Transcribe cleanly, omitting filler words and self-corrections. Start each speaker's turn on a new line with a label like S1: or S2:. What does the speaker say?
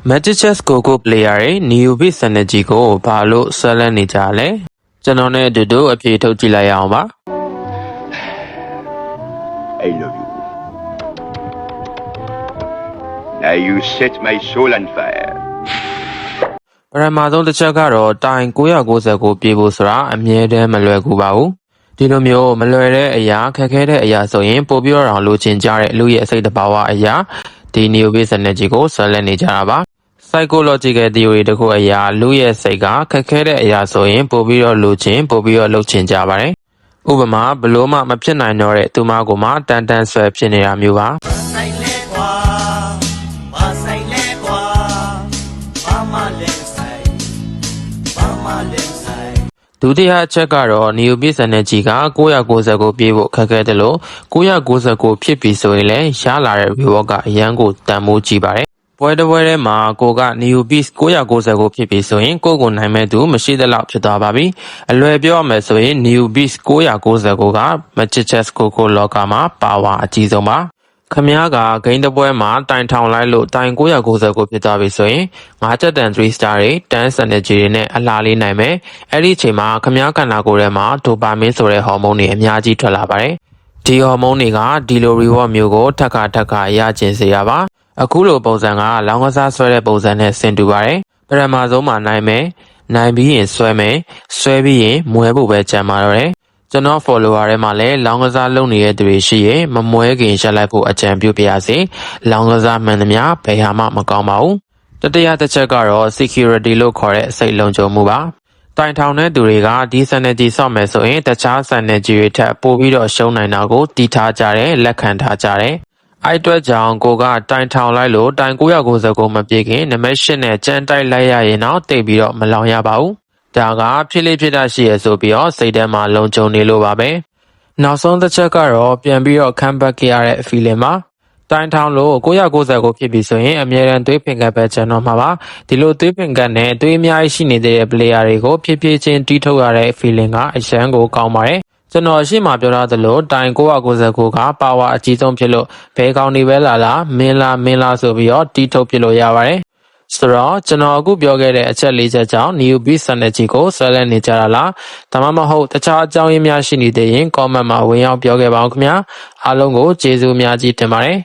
S1: Magic Chess Go player တွေ Newbie Synergy ကိုဘာလို့ဆွဲလန်းနေကြလဲကျွန်တော်နဲ့အတူတူအဖြေထုတ်ကြည့်လိုက်ရအောင်ပါ
S2: I love you. Now you set my soul on fire.
S1: ပထမဆုံးတစ်ချက်ကတော့တိုင်999ပြေးဖို့ဆိုတာအမြဲတမ်းမလွယ်ကူပါဘူးဒီလိုမျိုးမလွယ်တဲ့အရာခက်ခဲတဲ့အရာဆိုရင်ပို့ပြီးတော့လိုချင်ကြတဲ့လူရဲ့အစိတ်တဘာဝအရာဒီ Newbie Synergy ကိုဆွဲလန်းနေကြတာပါ Psychological theory တခုအရာလူရဲ့စိတ်ကခက်ခဲတဲ့အရာဆိုရင်ပို့ပြီးတော့လိုချင်ပို့ပြီးတော့လှုပ်ချင်ကြပါတယ်ဥပမာဘလို့မှမဖြစ်နိုင်တော့တဲ့သူမကိုမှတန်တန်ဆွဲဖြစ်နေတာမျိုးပါဒုတိယအချက်ကတော့ Newbie Synergy က999ပြေးဖို့ခက်ခဲတယ်လို့999ဖြစ်ပြီဆိုရင်လည်းရလာတဲ့ reward ကအရန်ကိုတန်မိုးကြီးပါတယ်ပွဲတစ်ပွဲထဲမှာကိုက Newbie 999ဖြစ်ပြီဆိုရင်ကိုကိုနိုင်မဲ့သူမရှိသလောက်ဖြစ်သွားပါပြီအလွယ်ပြောရမယ်ဆိုရင် Newbie 999က Magic Chess Go လောကမှာပါဝါအကြီးဆုံးပါခမားကဂိမ်းတစ်ပွဲမှာတိုင်ထောင်လိုက်လို့တိုင်999ဖြစ်သွားပြီဆိုရင်5ချက်တန်3 star တွေ10 synergy တွေနဲ့အလားလေးနိုင်မယ်အဲ့ဒီအချိန်မှာခမားခန္ဓာကိုယ်ထဲမှာဒိုပါမင်းဆိုတဲ့ဟော်မုန်းတွေအများကြီးထွက်လာပါတယ်ဒီဟော်မုန်းတွေကဒီလို reward မျိုးကိုထပ်ခါရကျင်စေရပါအခုလိုပုံစံကလောင်းကစားဆွဲတဲ့ပုံစံနဲ့ဆင်တူပါတယ်ပထမဆုံးမှာနိုင်မယ်နိုင်ပြီးရင်ဆွဲမယ်ဆွဲပြီးရင်မွဲဖို့ပဲကြံပါတော့တယ်ကျွန်တော် follower ထဲမှာလည်းလောင်းကစားလုပ်နေတဲ့သူတွေရှိရင်မမွဲခင်ရက်လိုက်ဖို့အကြံပြုပြရစီလောင်းကစားမှန်သမျှဘယ်ဟာမှမကောင်းပါဘူးတတိယတစ်ချက်ကတော့ security လို့ခေါ်တဲ့စိတ်လုံခြုံမှုပါတိုင်ထောင်တဲ့သူတွေကဒီ synergy ဆော့မယ်ဆိုရင်တခြား synergy တွေထက်ပိုပြီးတော့ရှုံးနိုင်တာကိုတီးထားကြတယ်လက်ခံထားကြတယ်အဲ့အတွက်ကြောင့်ကိုကတိုင်ထောင်လိုက်လို့တိုင်999မပြေခင်နံပါတ်8နဲ့ကြမ်းတိုက်လိုက်ရရင်တော့တိတ်ပြီးတော့မလောင်ရပါဘူးဒါကဖြစ်လေဖြစ်တာရှိရဆိုပြီးတော့စိတ်ထဲမှာလုံခြုံနေလို့ပါပဲနောက်ဆုံးတစ်ချက်ကတော့ပြန်ပြီးတော့ comeback ရတဲ့ feeling ပါတိုင်ထောင်လို့999ဖြစ်ပြီဆိုရင်အမြဲတမ်းသွေးဖင်ကပ်ပဲကျန်တော့မှာပါဒီလိုသွေးဖင်ကပ်နဲ့သွေးအများကြီးရှိနေတဲ့ player တွေကိုဖြည်းဖြည်းချင်းတီးထုတ်ရတဲ့ feeling ကအရန်ကိုကောင်းပါတယ်ကျွန်တော်ရှေ့မှာပြောထားသလိုတိုင်999ကပါဝါအကြီးဆုံးဖြစ်လို့ဘယ်ကောင်တွေပဲလာမင်းလားဆိုပြီးတော့တီးထုတ်ပြလို့ရပါတယ်ဆိုတော့ကျွန်တော်အခုပြောခဲ့တဲ့အချက်၄ချက်ကြောင့် Newbie Synergy ကိုဆွဲလန်းနေကြတာလားဒါမှမဟုတ်တခြားအကြောင်းရင်းများရှိနေသေးရင် comment မှာဝင်ရောက်ပြောခဲ့ပါဦးခင်ဗျာအားလုံးကိုကျေးဇူးအများကြီးတင်ပါတယ်